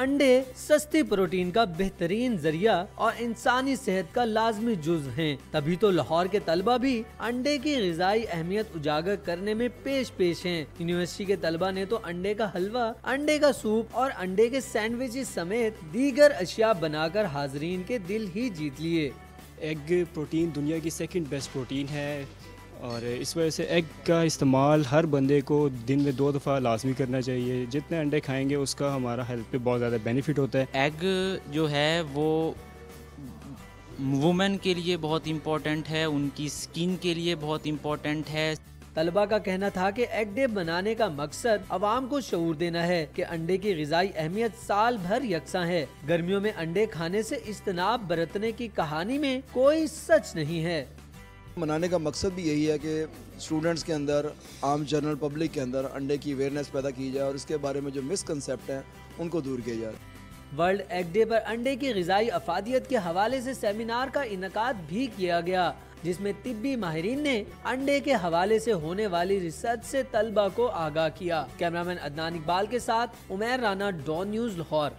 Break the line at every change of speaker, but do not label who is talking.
अंडे सस्ती प्रोटीन का बेहतरीन जरिया और इंसानी सेहत का लाजमी जुज हैं। तभी तो लाहौर के तलबा भी अंडे की ग़िज़ाई अहमियत उजागर करने में पेश हैं। यूनिवर्सिटी के तलबा ने तो अंडे का हलवा, अंडे का सूप और अंडे के सैंडविचेस समेत दीगर अशिया बनाकर हाजरीन के दिल ही जीत लिए।
एग प्रोटीन दुनिया की सेकंड बेस्ट प्रोटीन है और इस वजह से एग का इस्तेमाल हर बंदे को दिन में 2 दफ़ा लाजमी करना चाहिए। जितने अंडे खाएंगे उसका हमारा हेल्थ पे बहुत ज़्यादा बेनिफिट होता है।
एग जो है वो वुमेन के लिए बहुत इम्पोर्टेंट है, उनकी स्किन के लिए बहुत इम्पोर्टेंट है।
तलबा का कहना था कि एग डे बनाने का मकसद अवाम को शऊर देना है कि अंडे की ग़िज़ाई अहमियत साल भर यकसा है। गर्मियों में अंडे खाने से इज्तनाब बरतने की कहानी में कोई सच नहीं है।
मनाने का मकसद भी यही है कि स्टूडेंट्स के अंदर, आम जनरल पब्लिक के अंदर अंडे की अवेयरनेस पैदा की जाए और इसके बारे में जो मिसकंसेप्ट हैं उनको दूर किया जाए।
वर्ल्ड एग डे पर अंडे की ग़िज़ाई अफादियत के हवाले से सेमिनार का इनकाद भी किया गया, जिसमें तिब्बी माहिरीन ने अंडे के हवाले से होने वाली रिसर्च से तलबा को आगाह किया। कैमरामैन अदनान इकबाल के साथ उमैर राना, डॉन न्यूज़, लाहौर।